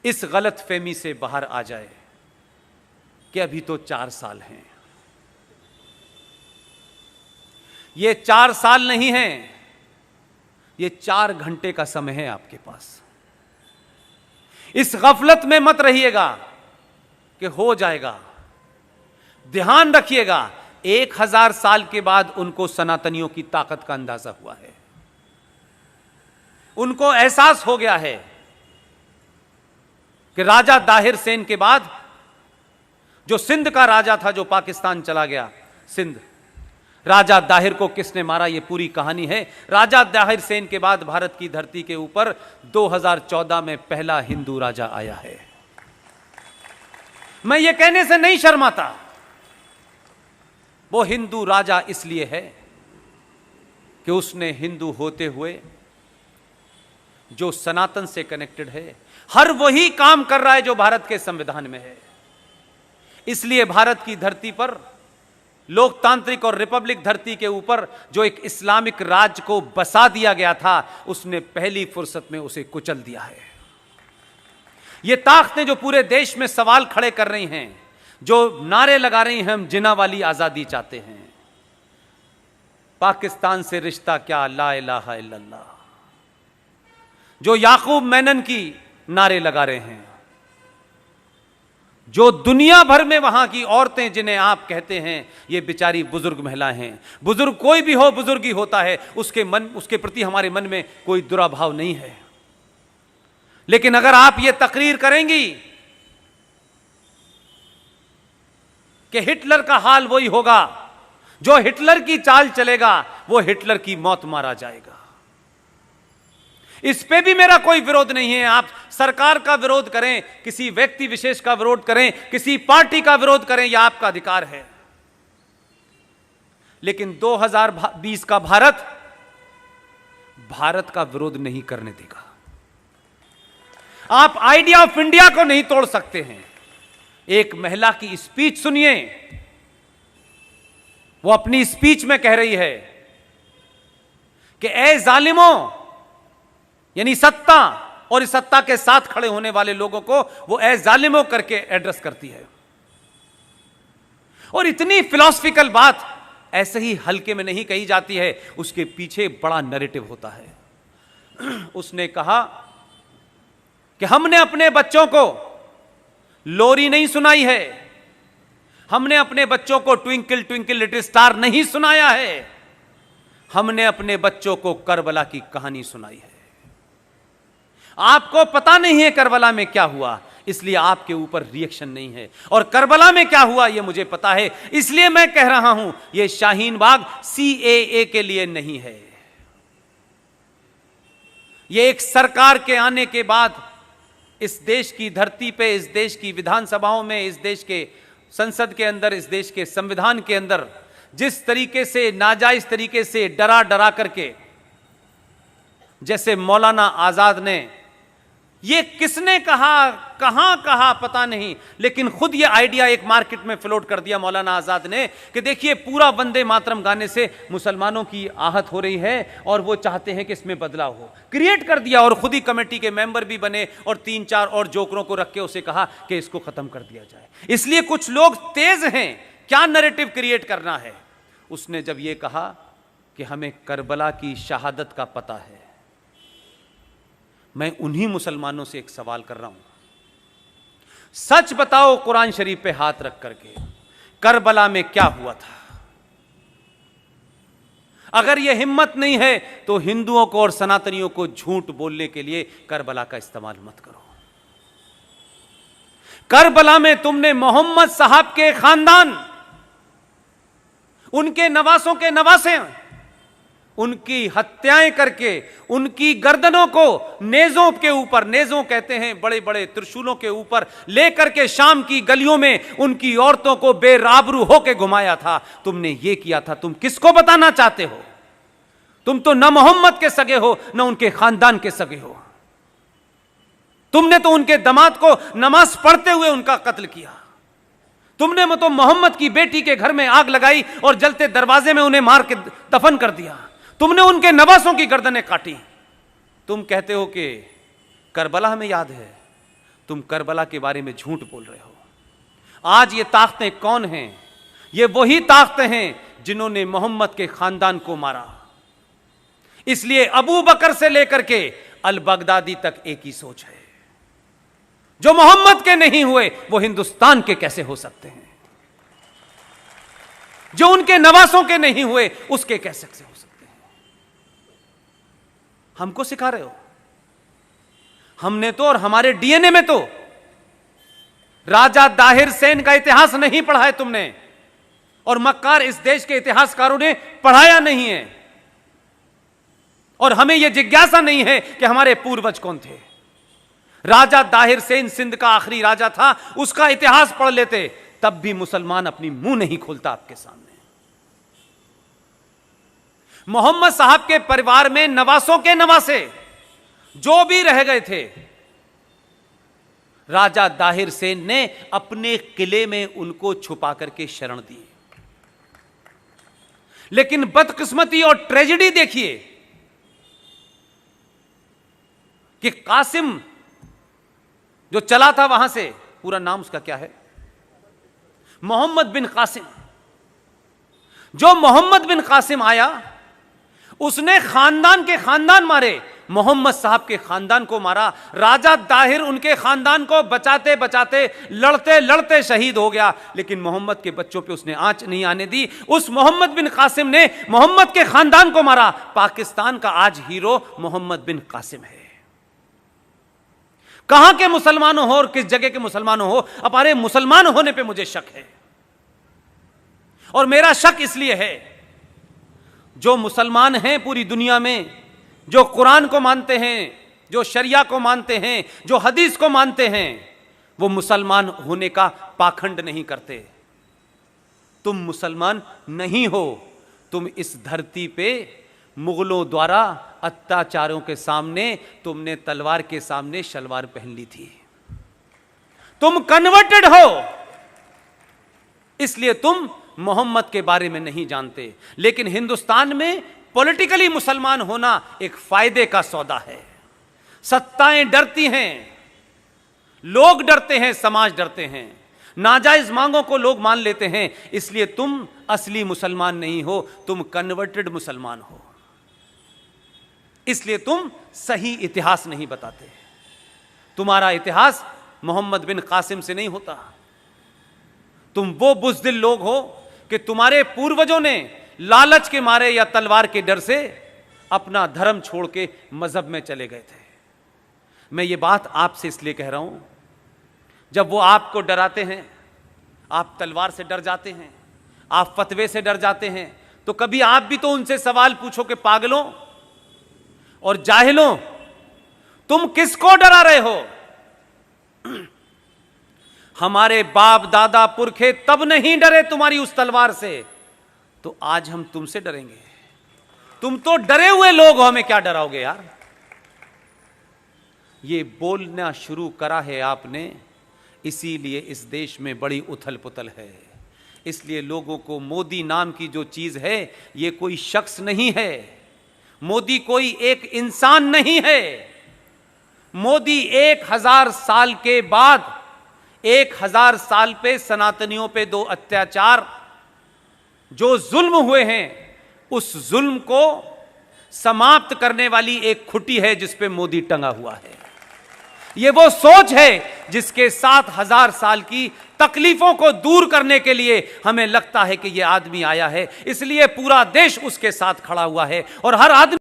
इस गलतफहमी से बाहर आ जाए कि अभी तो 4 साल हैं। ये 4 साल नहीं है, ये 4 घंटे का समय है आपके पास। इस गफलत में मत रहिएगा कि हो जाएगा। ध्यान रखिएगा, 1000 साल के बाद उनको सनातनियों की ताकत का अंदाजा हुआ है। उनको एहसास हो गया है कि राजा दाहिर सेन के बाद जो सिंध का राजा था, जो पाकिस्तान चला गया, सिंध, राजा दाहिर को किसने मारा, यह पूरी कहानी है। राजा दाहिर सेन के बाद भारत की धरती के ऊपर 2014 में पहला हिंदू राजा आया है। मैं ये कहने से नहीं शर्माता। वो हिंदू राजा इसलिए है कि उसने हिंदू होते हुए जो सनातन से कनेक्टेड है, हर वही काम कर रहा है जो भारत के संविधान में है। इसलिए भारत की धरती पर, लोकतांत्रिक और रिपब्लिक धरती के ऊपर जो एक इस्लामिक राज को बसा दिया गया था, उसने पहली फुर्सत में उसे कुचल दिया है। ये ताकतें जो पूरे देश में सवाल खड़े कर रही हैं, जो नारे लगा रही हैं, हम जिन्ना वाली आजादी चाहते हैं, पाकिस्तान से रिश्ता क्या, ला इलाहा इल्लल्लाह, जो याकूब मेनन की नारे लगा रहे हैं, जो दुनिया भर में वहां की औरतें जिन्हें आप कहते हैं ये बेचारी बुजुर्ग महिलाएं हैं, बुजुर्ग कोई भी हो, बुजुर्ग ही होता है, उसके प्रति हमारे मन में कोई दुराभाव नहीं है। लेकिन अगर आप ये तकरीर करेंगी कि हिटलर का हाल वही होगा, जो हिटलर की चाल चलेगा वो हिटलर की मौत मारा जाएगा, इस पे भी मेरा कोई विरोध नहीं है। आप सरकार का विरोध करें, किसी व्यक्ति विशेष का विरोध करें, किसी पार्टी का विरोध करें, यह आपका अधिकार है। लेकिन 2020 का भारत का विरोध नहीं करने देगा। आप आइडिया ऑफ इंडिया को नहीं तोड़ सकते हैं। एक महिला की स्पीच सुनिए, वो अपनी स्पीच में कह रही है कि ए जालिमों, यानी सत्ता और इस सत्ता के साथ खड़े होने वाले लोगों को वो ए जालिमों करके एड्रेस करती है। और इतनी फिलॉसफिकल बात ऐसे ही हल्के में नहीं कही जाती है, उसके पीछे बड़ा नैरेटिव होता है। उसने कहा कि हमने अपने बच्चों को लोरी नहीं सुनाई है, हमने अपने बच्चों को ट्विंकल ट्विंकल लिटिल स्टार नहीं सुनाया है, हमने अपने बच्चों को करबला की कहानी सुनाई है। आपको पता नहीं है करबला में क्या हुआ, इसलिए आपके ऊपर रिएक्शन नहीं है, और करबला में क्या हुआ यह मुझे पता है, इसलिए मैं कह रहा हूं यह शाहीन बाग CAA के लिए नहीं है। यह एक सरकार के आने के बाद इस देश की धरती पे, इस देश की विधानसभाओं में, इस देश के संसद के अंदर, इस देश के संविधान के अंदर जिस तरीके से नाजायज तरीके से डरा डरा करके, जैसे मौलाना आजाद ने, ये किसने कहा, कहां कहा पता नहीं, लेकिन खुद ये आइडिया एक मार्केट में फ्लोट कर दिया मौलाना आजाद ने कि देखिए पूरा वंदे मातरम गाने से मुसलमानों की आहत हो रही है और वो चाहते हैं कि इसमें बदलाव हो, क्रिएट कर दिया। और खुद ही कमेटी के मेंबर भी बने और 3-4 और जोकरों को रख के उसे कहा कि इसको खत्म कर दिया जाए। इसलिए कुछ लोग तेज हैं, क्या नैरेटिव क्रिएट करना है। उसने जब ये कहा कि हमें करबला की शहादत का पता है, मैं उन्हीं मुसलमानों से एक सवाल कर रहा हूं, सच बताओ कुरान शरीफ पे हाथ रख करके, करबला में क्या हुआ था। अगर यह हिम्मत नहीं है तो हिंदुओं को और सनातनियों को झूठ बोलने के लिए करबला का इस्तेमाल मत करो। करबला में तुमने मोहम्मद साहब के खानदान, उनके नवासों के नवासे, उनकी हत्याएं करके उनकी गर्दनों को नेजों के ऊपर, नेजों कहते हैं बड़े बड़े त्रिशूलों के ऊपर लेकर के शाम की गलियों में उनकी औरतों को बेराबरू होकर घुमाया था। तुमने ये किया था, तुम किसको बताना चाहते हो? तुम तो न मोहम्मद के सगे हो न उनके खानदान के सगे हो। तुमने तो उनके दामाद को नमाज पढ़ते हुए उनका कत्ल किया। तुमने तो मोहम्मद की बेटी के घर में आग लगाई और जलते दरवाजे में उन्हें मार के दफन कर दिया। तुमने उनके नवासों की गर्दनें काटी। तुम कहते हो कि करबला हमें याद है। तुम करबला के बारे में झूठ बोल रहे हो। आज ये ताकतें कौन हैं? ये वही ताकतें हैं जिन्होंने मोहम्मद के खानदान को मारा। इसलिए अबू बकर से लेकर के अल बगदादी तक एक ही सोच है, जो मोहम्मद के नहीं हुए वो हिंदुस्तान के कैसे हो सकते हैं? जो उनके नवासों के नहीं हुए उसके कैसे हो सकते हैं? हमको सिखा रहे हो? हमने तो और हमारे डीएनए में तो राजा दाहिर सेन का इतिहास नहीं पढ़ा है तुमने, और मक्कार इस देश के इतिहासकारों ने पढ़ाया नहीं है, और हमें यह जिज्ञासा नहीं है कि हमारे पूर्वज कौन थे। राजा दाहिर सेन सिंध का आखिरी राजा था, उसका इतिहास पढ़ लेते तब भी मुसलमान अपनी मुंह नहीं खोलता आपके सामने। मोहम्मद साहब के परिवार में नवासों के नवासे जो भी रह गए थे, राजा दाहिर सेन ने अपने किले में उनको छुपा करके शरण दी। लेकिन बदकिस्मती और ट्रेजेडी देखिए कि कासिम जो चला था वहां से, पूरा नाम उसका क्या है, मोहम्मद बिन कासिम। जो मोहम्मद बिन कासिम आया, उसने खानदान के खानदान मारे, मोहम्मद साहब के खानदान को मारा। राजा दाहिर उनके खानदान को बचाते बचाते लड़ते लड़ते शहीद हो गया, लेकिन मोहम्मद के बच्चों पे उसने आंच नहीं आने दी। उस मोहम्मद बिन कासिम ने मोहम्मद के खानदान को मारा। पाकिस्तान का आज हीरो मोहम्मद बिन कासिम है। कहां के मुसलमानों हो और किस जगह के मुसलमानों हो, हमारे मुसलमान होने पे मुझे शक है। और मेरा शक इसलिए है, जो मुसलमान हैं पूरी दुनिया में, जो कुरान को मानते हैं, जो शरिया को मानते हैं, जो हदीस को मानते हैं, वो मुसलमान होने का पाखंड नहीं करते। तुम मुसलमान नहीं हो, तुम इस धरती पे मुगलों द्वारा अत्याचारों के सामने तुमने तलवार के सामने शलवार पहन ली थी। तुम कन्वर्टेड हो, इसलिए तुम मोहम्मद के बारे में नहीं जानते। लेकिन हिंदुस्तान में पॉलिटिकली मुसलमान होना एक फायदे का सौदा है। सत्ताएं डरती हैं, लोग डरते हैं, समाज डरते हैं, नाजायज मांगों को लोग मान लेते हैं। इसलिए तुम असली मुसलमान नहीं हो, तुम कन्वर्टेड मुसलमान हो। इसलिए तुम सही इतिहास नहीं बताते। तुम्हारा इतिहास मोहम्मद बिन कासिम से नहीं होता। तुम वो बुज़दिल लोग हो कि तुम्हारे पूर्वजों ने लालच के मारे या तलवार के डर से अपना धर्म छोड़ के मजहब में चले गए थे। मैं ये बात आपसे इसलिए कह रहा हूं, जब वो आपको डराते हैं, आप तलवार से डर जाते हैं, आप फतवे से डर जाते हैं, तो कभी आप भी तो उनसे सवाल पूछो कि पागलों और जाहिलों, तुम किसको डरा रहे हो? हमारे बाप दादा पुरखे तब नहीं डरे तुम्हारी उस तलवार से, तो आज हम तुमसे डरेंगे? तुम तो डरे हुए लोग हो, हमें क्या डराओगे यार? ये बोलना शुरू करा है आपने, इसीलिए इस देश में बड़ी उथल पुथल है। इसलिए लोगों को मोदी नाम की जो चीज है, ये कोई शख्स नहीं है, मोदी कोई एक इंसान नहीं है। मोदी 1000 साल के बाद 1000 साल पे सनातनियों पे 2 अत्याचार जो जुल्म हुए हैं, उस जुल्म को समाप्त करने वाली एक खुटी है जिस पे मोदी टंगा हुआ है। ये वो सोच है जिसके 7000 साल की तकलीफों को दूर करने के लिए हमें लगता है कि ये आदमी आया है, इसलिए पूरा देश उसके साथ खड़ा हुआ है और हर आदमी